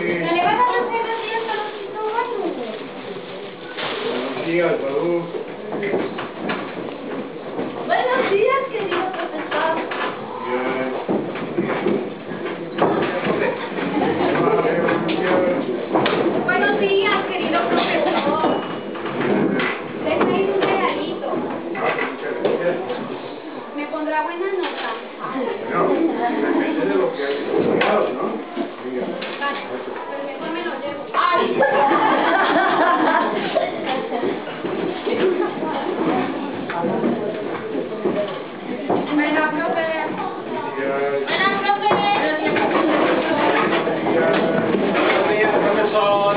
¿No le vas a hacer los días a los Balú? Buenos días, Balú. Buenos días, querido profesor. Bien. Buenos días, querido profesor. Le he traído un regalito. ¿Me pondrá buena nota? Bueno, depende de lo que hay estudiado, ¿no? Vale, pero mejor me lo llevo. ¡Ay! Buena, profe. Buenas, profe. Buenos días, profesor.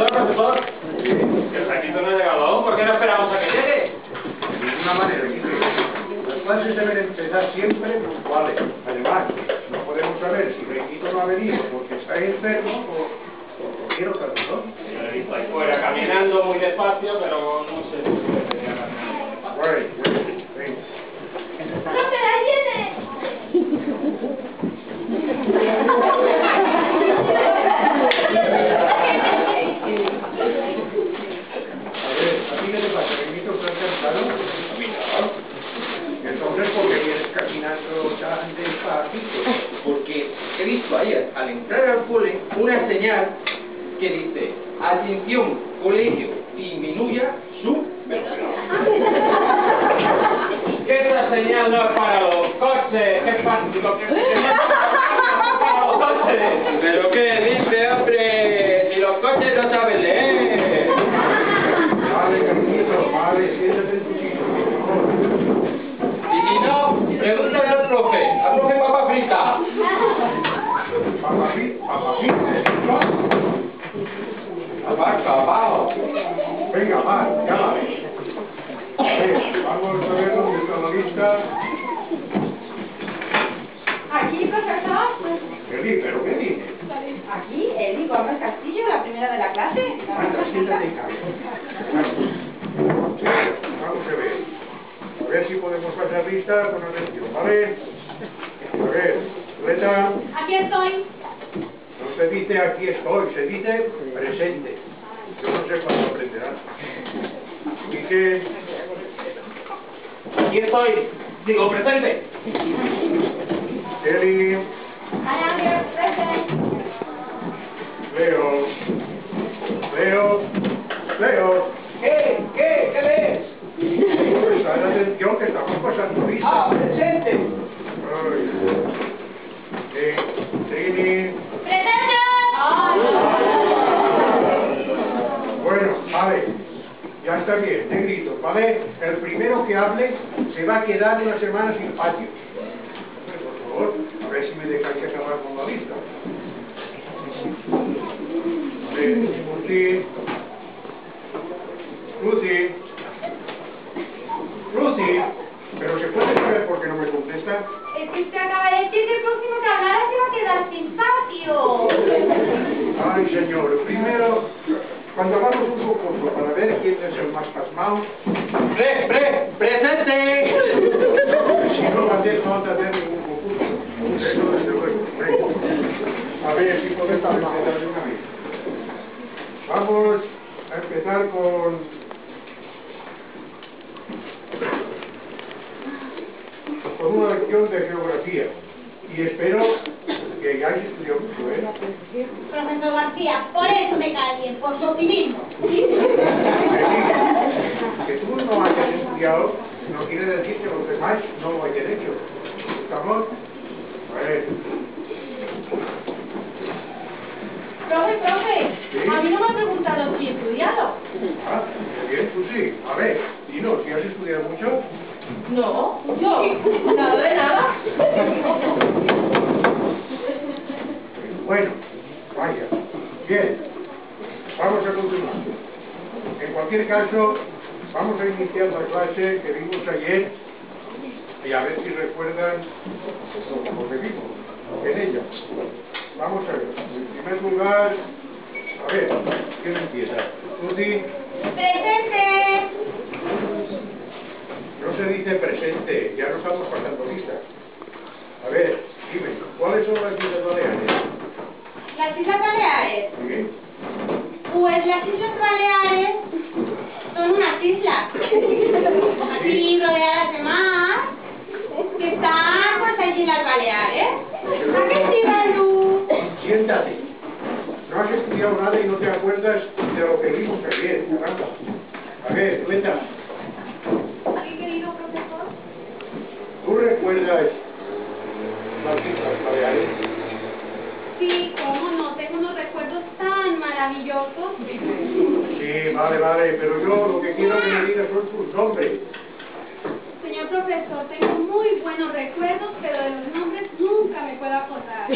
Profesor, el ratito no ha llegado aún, ¿por qué no esperamos a que llegue? De ninguna manera, las clases deben empezar siempre puntuales. Además, no podemos saber si Requito no ha venido porque está enfermo o quiero que no. Yo le he visto ahí fuera caminando muy despacio, pero no sé si tenía ganas. Bueno, ¡Profe, ahí viene! a ver, ¿a ti qué te pasa? ¿Requito está cansado? A mí no. Entonces, ¿por qué vienes caminando tan despacito? Porque he visto ayer, al entrar al cole, una señal que dice: atención, colegio, disminuya su velocidad. Que esta señal no es para los coches, que es para los coches. ¿Pero qué dice, hombre? Si los coches no saben leer. Vale, Requito, vale, siéntate en tu sitio, por favor. Y si no, pregúntale al profe papa frita. Papá, Abajo. venga, va, ya la ves. Vamos a ver dónde está la lista. Aquí, profesor. Eli, ¿pero qué dices? Aquí, Eli Gómez Castillo, la primera de la clase. Anda, siéntate en casa. Vamos a ver si podemos pasar lista con atención, ¿vale? A ver, Leta, Aquí estoy. no se dice aquí estoy, se dice presente. Yo no sé cuándo aprenderás. Quique, Aquí estoy, digo presente. Eli, I am your present. Leo, ¿Qué ves? prestad atención que estamos pasando lista. Ah, presente. Ay, Trini. ¡Presente! Bueno, vale, ya está bien, negrito, ¿vale? El primero que hable se va a quedar una semana sin patio. Por favor, a ver si me dejáis acabar con la lista. Lucy, pero se puede saber por qué no me contesta. Es que usted acaba de decir que el próximo que hablara se va a quedar sin patio. Ay, señor, primero, cuando hagamos un concurso para ver quién es el más pasmado, ¡Presente! si no va a hacer ningún concurso. Eso desde luego. Venga. A ver si podemos empezar de una vez. Vamos a empezar con una lección de geografía. Y espero que hayáis estudiado mucho, ¿eh? Profesor García, por eso me cae bien, por su optimismo. Que tú no hayas estudiado no quiere decir que los demás no lo hayan hecho. ¿Estamos? Vale. Profe, ¿Sí? a mí no me ha preguntado si he estudiado. Ah, muy bien, tú sí. A ver, dinos, ¿si has estudiado mucho? No, yo, nada de nada. Bueno, vaya. Bien, vamos a continuar. En cualquier caso, vamos a iniciar la clase que vimos ayer y a ver si recuerdan lo que vimos. en ella. Vamos a ver. En primer lugar, a ver, ¿quién empieza? Tuti. ¡Presente! No se dice presente, ya no estamos pasando lista. A ver, dime, ¿cuáles son las Islas Baleares? Las Islas Baleares. ¿Sí? Pues las Islas Baleares son unas islas. Así rodeadas de mar. Que están pues allí en las Baleares. ¿A qué sí, Balú? Siéntate. No has estudiado nada y no te acuerdas de lo que vimos ayer, caramba. A ver, cuenta. Sí, querido profesor. ¿Tú recuerdas las Islas Baleares? Sí, cómo no, tengo unos recuerdos tan maravillosos. Sí, vale, pero yo lo que quiero que me digas son tus nombres. Señor profesor, tengo muy buenos recuerdos, pero de los nombres nunca me puedo acordar.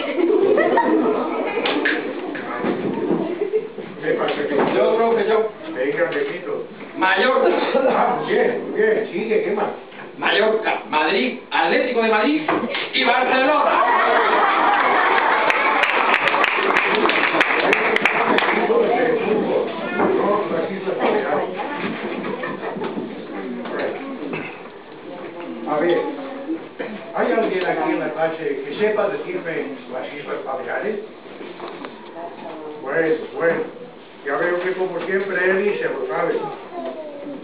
¿Qué pasa? Yo, profesor, Venga, repito. Mallorca, Ah, muy bien, sigue, ¿qué más? Mallorca, Madrid, Atlético de Madrid y Barcelona. No, las Islas Baleares. A ver, ¿hay alguien aquí en la clase que sepa decirme las Islas Baleares? Bueno, ya veo que como siempre Eli se lo sabe.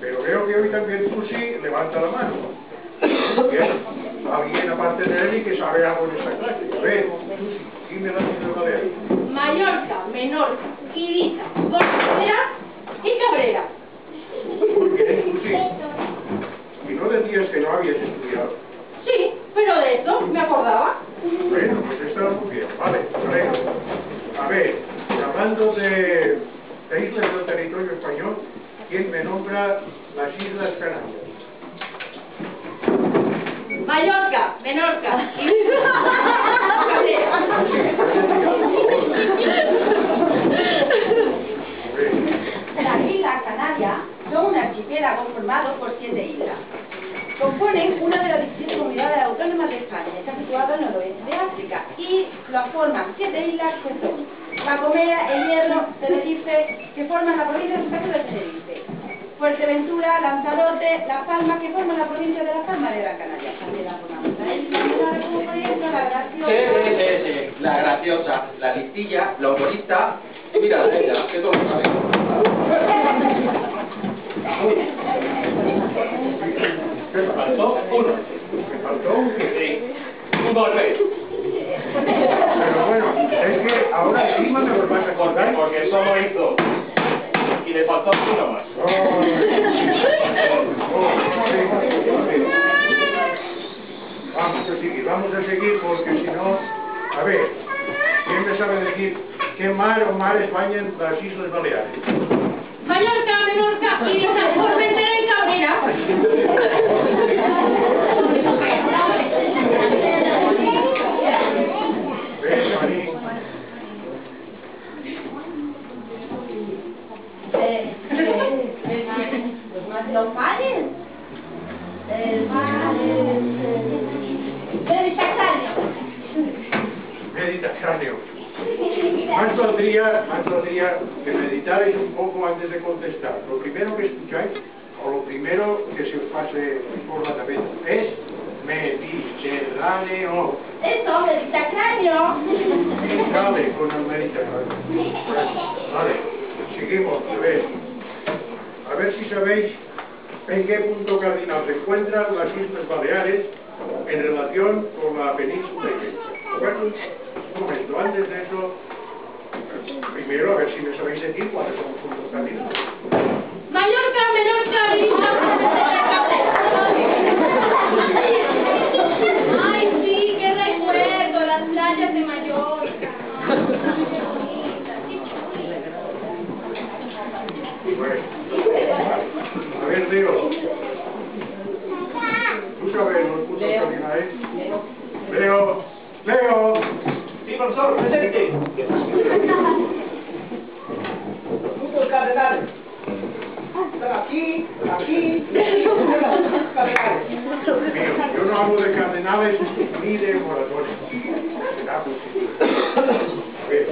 Pero veo que hoy también Susi levanta la mano. Bien, alguien aparte de Eli que sabe algo en esta clase. A ver, Susi, dime las Islas Baleares. Mallorca, Menorca, Ibiza, Córcega y Cabrera. Muy bien, Susi. ¿Y no decías que no habías estudiado? Sí, pero de eso me acordaba. Bueno, pues está muy bien, vale, correcto. A ver, hablando de islas del territorio español, ¿quién me nombra las Islas Canarias? Mallorca, Menorca, Ibiza, Cabrera. Las Islas Canarias son un archipiélago formado por 7 islas. Componen una de las 17 comunidades autónomas de España, está situado en el noroeste de África, y lo forman 7 islas que son La Gomera, El Hierro, Tenerife, que forman la provincia de Santa Cruz de Tenerife, Fuerteventura, Lanzarote, Las Palmas, que forman la provincia de Las Palmas de Gran Canaria. También la formamos la isla menor, como por ejemplo La Graciosa. Sí, la graciosa, la listilla, la humorista. Mira, ella, que todo lo sabe. ¿Qué Faltó uno. ¿Me faltó un qué? Sí. Un golpe. Pero bueno, es que ahora encima me lo vas a acordar. Porque solo hizo. Y le faltó uno más. Vamos a seguir porque si no, a ver, ¿quién me sabe decir qué mar o mares bañan las Islas Baleares? Mallorca, Menorca, Ibiza, Formentera y Cabrera. ¿Ves, Marí? Los mares. El mar Mediterráneo. Mediterráneo. Más valdría que meditarais un poco antes de contestar. Lo primero que escucháis, o lo primero que se os pase por la cabeza, es Mediterráneo. Eso, Mediterráneo. Vale, con el Mediterráneo. Vale, seguimos, a ver si sabéis en qué punto cardinal se encuentran las Islas Baleares en relación con la península ibérica. ¿De acuerdo? Un momento, antes de eso, primero a ver si me sabéis decir cuáles son los puntos cardinales. Mallorca, Menorca, Ibiza, Formentera y Cabrera. Ay, sí, qué recuerdo, las playas de Mallorca. Bueno, a ver, Leo. ¿Tú sabes los puntos cardinales? Leo. Sí, profesor, presente. Puntos cardenales. Aquí. Mira, yo no hablo de cardenales ni de moratorios. Será posible. A ver.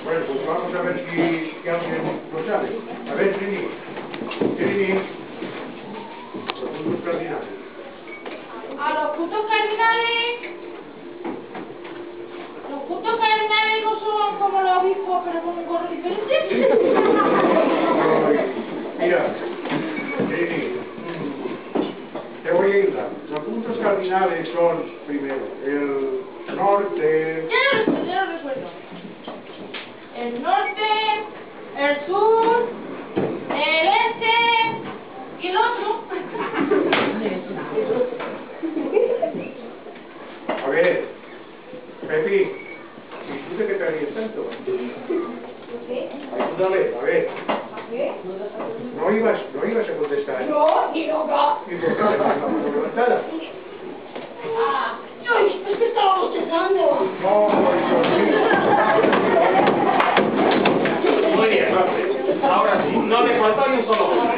Bueno, pues vamos a ver si alguien lo sabe. A ver, Trini, los puntos cardinales. A los puntos cardinales no son como los obispos, pero con un gorro diferente. Mira, Trini, te voy a ayudar. Los puntos cardinales son, primero, el norte. Ya lo recuerdo. El norte, el sur, el este y el otro. A ver, Pepi, ¿y tú de qué te ríes tanto? Ayúdame, a ver. ¿No ibas a contestar? No, y no. ¿Y por qué te vas la mano levantada? Ay, es que estaba bostezando. No, Muy bien, profe. Ahora sí, no le faltó ni un solo golpe.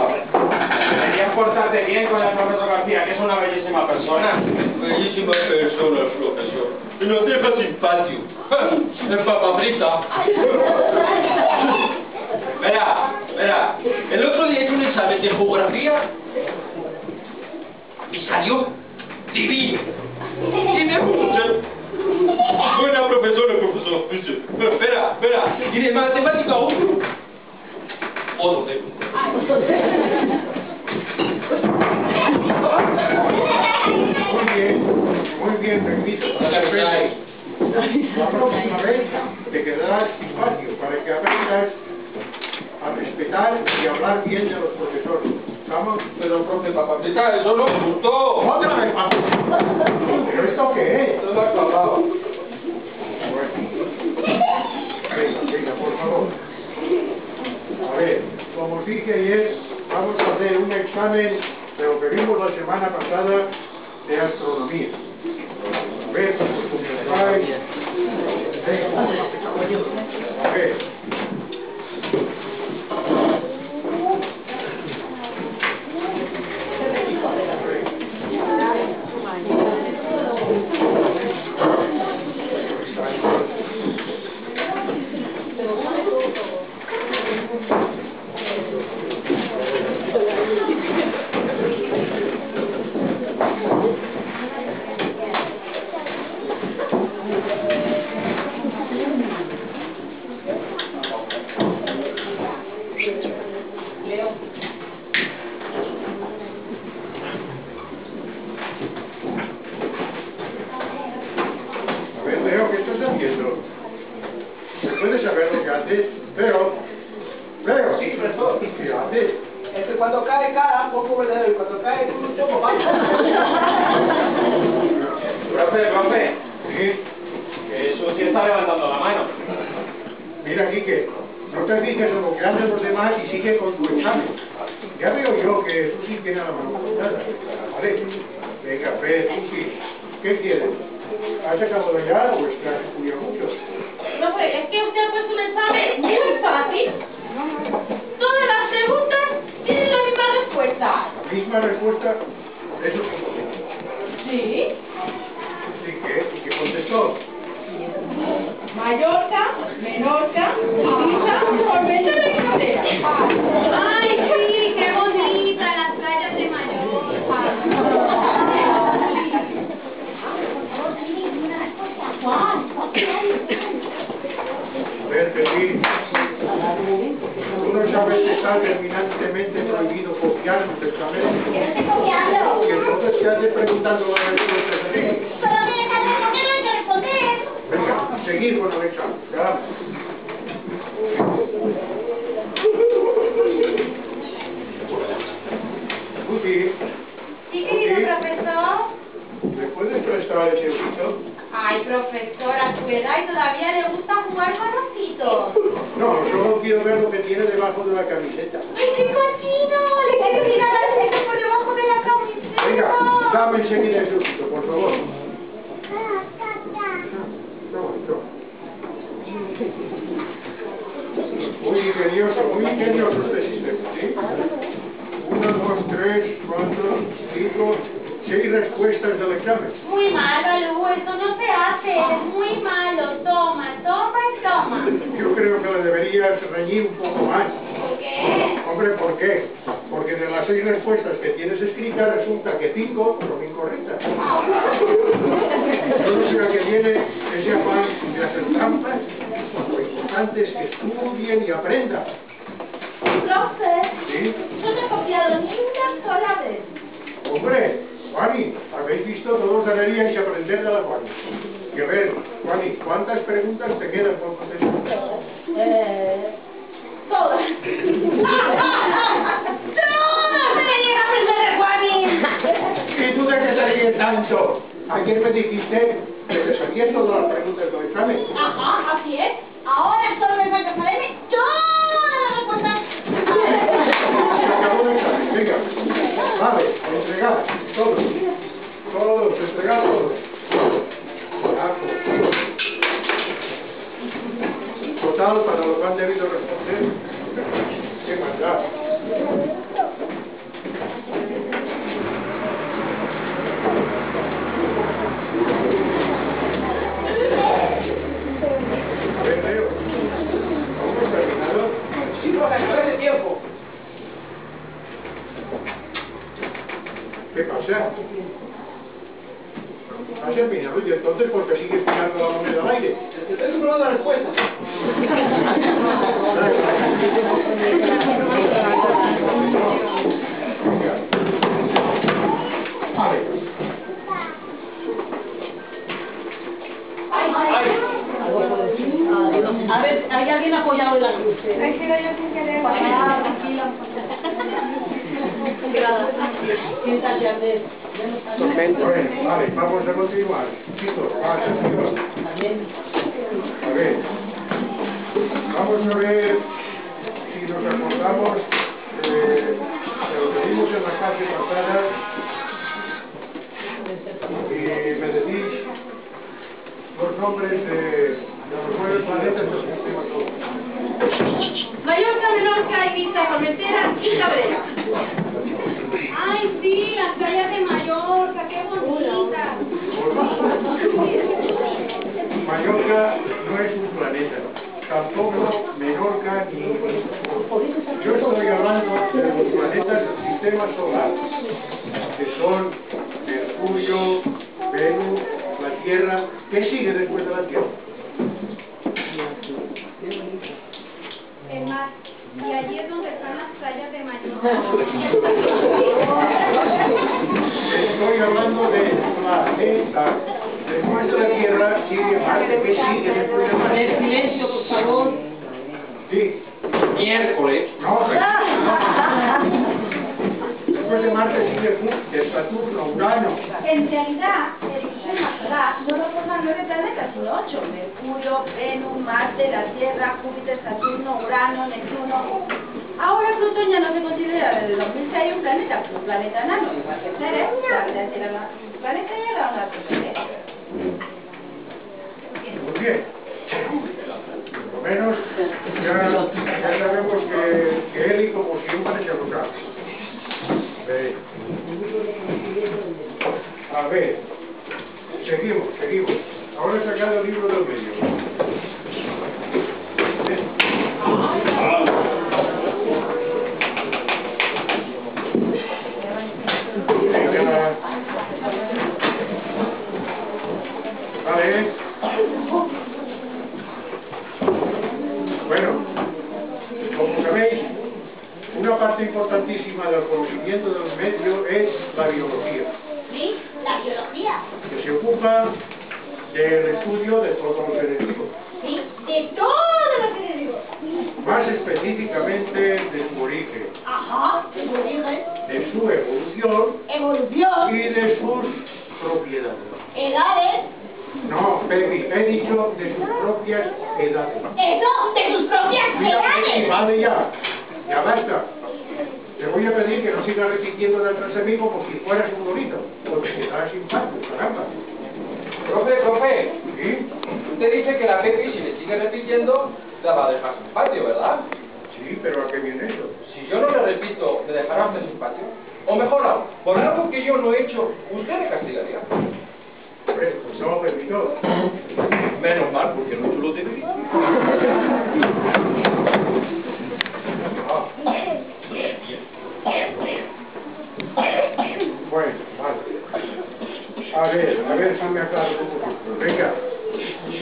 Deberías portarte bien con el profesor García, que es una bellísima persona. Bellísima persona, profesor. Y nos deja sin patio. En papabrita. Verá. El otro día hice un examen de geografía y salió divino. Y me puse. Buena profesora, profesor. Espera. Y de matemática 1. Otro de. Muy bien, permiso. La próxima vez te quedarás sin patio para que aprendas a respetar y hablar bien de los profesores. ¿Estamos? Pero, profe, papabrita, eso no me gustó. ¡Otra vez! ¿Pero esto qué es? Esto lo acababa. Venga, por favor. A ver, como os dije ayer, vamos a hacer un examen de lo que vimos la semana pasada de astronomía. A ver, a ver. Leo, ¿qué estás haciendo? ¿Se puede saber lo que haces? Leo, Sí, profesor. ¿qué haces? Es que cuando cae cara, poco verdadero, y cuando cae un poco bajo. Profe. ¿Sí? Que Susi está levantando la mano. Mira, Quique, no te fijes en lo que hacen los demás y sigue con tu examen. Ya veo yo que Susi tiene la mano levantada. Vale. Venga, Susi, ¿qué quieres? ¿Has acabado ya o estás estudiando mucho? Profe, es que usted ha puesto un examen muy fácil. Todas las preguntas tienen la misma respuesta. La misma respuesta, eso es imposible. ¿Sí? ¿Y qué contestó? Mallorca, Menorca, Ibiza, Tormenta de Caldera. Ay, sí, qué bonita las playas de Mallorca. sabes que está terminantemente prohibido copiar los exámenes. Que no estoy copiando. Y entonces, ¿qué haces preguntando las respuestas a ti? Pero me dejas responder, no hay que responder. Venga, seguir con el examen. Ya. Uti, Sí, querido profesor. ¿me puedes prestar ese ojito? Ay, profesor, a su edad y todavía le gusta jugar marroncito. No, solo quiero ver lo que tiene debajo de la camiseta. ¡Ay, qué cochino! Le quiero tirar la leche por debajo de la camiseta. Venga, dame enseguida ese ojito, por favor. No. Muy ingenioso este sistema, ¿sí? 1, 2, 3, 4, 5, 6 respuestas del examen. Muy malo, Lu, esto no se hace, es muy malo. Toma y toma. Yo creo que le deberías reñir un poco más. ¿Por qué? Hombre, ¿por qué? Porque de las 6 respuestas que tienes escritas resulta que 5 son incorrectas. Entonces lo que viene ese afán de hacer trampas, lo importante es que estudien y aprendan. Profe, ¿Sí? yo no he copiado ni una sola vez. Hombre, Juani, habéis visto, todos deberíais aprender de la Juani. Y a ver, Juani, ¿cuántas preguntas te quedan por contestar? Todas. ¡No se le llega a aprender, Juani! ¿Y tú de qué te ríes tanto? Ayer me dijiste que te sabías todas las preguntas del examen. Ajá, así es. Ahora solo me falta saberme todas las respuestas. Se acabó el examen, venga. Vale, entregad, todos, entregad todos. Total, para lo que han debido responder, qué maldad. A ver, Leo, ¿aún no has terminado? Sí, no, acabé de tiempo. ¿Qué pasa? ¿Has terminado? Y entonces, ¿por qué sigues tirando la moneda al aire? Estoy comprobando la respuesta. Vale. A ver, ¿hay alguien apoyado en la cruz? He sido yo sin querer. Tranquilo. Siéntate, Andrés. Bueno, vale, vamos a continuar. Chicos, atención. A ver. Vamos a ver si nos acordamos de lo que vimos en la clase pasada. Y me decís los nombres de los 9 planetas del sistema solar. Mallorca, Menorca, Ibiza, Formentera y Cabrera. Ay, sí, las playas de Mallorca, qué bonitas. Mallorca no es un planeta, tampoco Menorca ni Ibiza. Yo estoy hablando de los planetas del sistema solar, que son Mercurio, Venus, la Tierra. ¿Qué sigue después de la Tierra? Es más, y allí es donde están las playas de Mallorca. Estoy hablando de planeta. Después de la Tierra sigue Marte. ¿Qué sigue después de Marte? Silencio, por favor. Sí. Miércoles. No, después de Marte sigue Júpiter, Saturno, Urano. En realidad, el sistema solar no lo forman 9 planetas, sino 8. Mercurio, Venus, Marte, la Tierra, Júpiter, Saturno, Urano, Neptuno. Ahora Plutón ya no se considera desde 2006 un planeta, un planeta enano, igual que Ceres, el planeta ya era una planeta. Muy bien. Por lo menos ya sabemos que Eli, como siempre, se lo sabe. A ver, seguimos. Ahora he sacado el libro del medio. Venga. Vale. Bueno, como sabéis, una parte importantísima del conocimiento del medio es la biología, Sí, la biología. que se ocupa del estudio de todos los seres vivos, Sí, de todo lo que le digo. más específicamente de su origen, Ajá, de su origen, de su evolución evolución, y de sus propiedades. edades, No, Pepi, he dicho de sus propias edades. eso, de sus propias Mira, Pepi, edades. vale ya, ya basta. Te voy a pedir que no sigas repitiendo detrás de mí como si fueras un bonito, porque te das impacto, caramba. Profe, ¿Sí? usted dice que la Pepi, si le sigue repitiendo, la va a dejar sin patio, ¿verdad? Sí, pero ¿a qué viene eso? Si yo no le repito, ¿me dejará usted sin patio? O mejor aún, por algo que yo no he hecho, ¿usted me castigaría? Pues no, Pepi, no. Menos mal, porque no he hecho lo debería. Bueno, vale. A ver si me aclaro un poquito. Venga,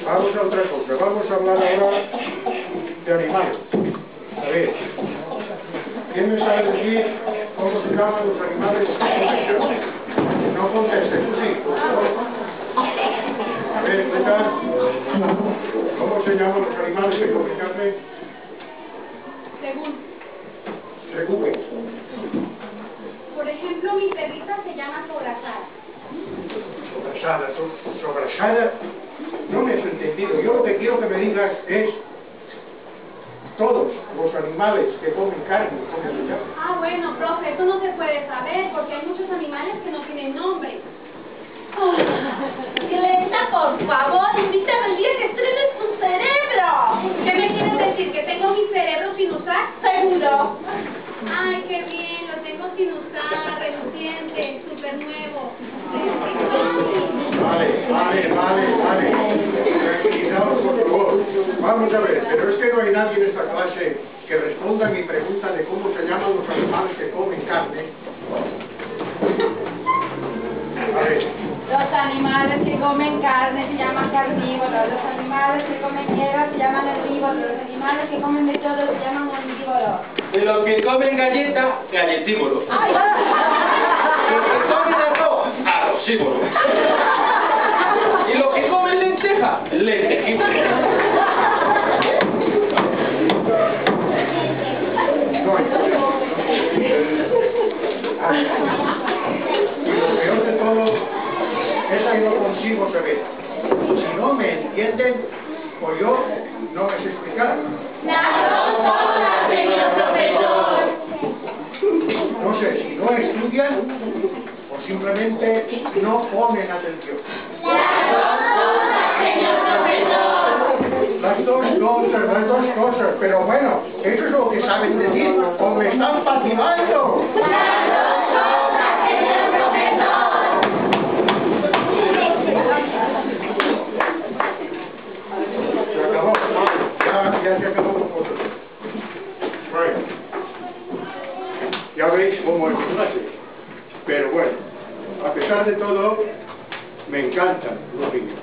vamos a otra cosa. Vamos a hablar ahora de animales. A ver, ¿quién me sabe decir cómo se llaman los animales? No conteste, tú sí, por favor. A ver, explica. ¿Cómo se llaman los animales que comen carne? Según, Según. por ejemplo, mi perrita se llama sobrasada. Sobrasada, no me has entendido. Yo lo que quiero que me digas es todos los animales que comen carne, ¿cómo se llaman? Ah, bueno, profe, eso no se puede saber porque hay muchos animales que no tienen nombre. Glenda, por favor, invítame el día que estrenes tu cerebro. ¿Qué me quieres decir? ¿Que tengo mi cerebro sin usar? Seguro. Ay, qué bien, lo tengo sin usar, reluciente, súper nuevo. Vale. Tranquilizaos, por favor. Vamos a ver, pero es que no hay nadie en esta clase que responda a mi pregunta de cómo se llaman los animales que comen carne. A ver. Los animales que comen carne se llaman carnívoros, los animales que comen hierbas se llaman herbívoros, los animales que comen de todo se llaman omnívoros. Y los que comen galletas, galletívoros. ¡Ay! Los que comen arroz, arrocívoros. Y los que comen lenteja, lentejívoros. Y lo peor de todo es que no consigo saber. Si no me entienden, pues yo no me sé explicar. Señor profesor. No sé si no estudian o simplemente no ponen atención. Señor profesor. Las dos cosas, pero bueno, eso es lo que saben decir, o me están patinando. Señor profesor. Se acabó, ya se acabó con vosotros. Bueno, ya veis cómo es mi clase, pero bueno, a pesar de todo, me encantan los niños.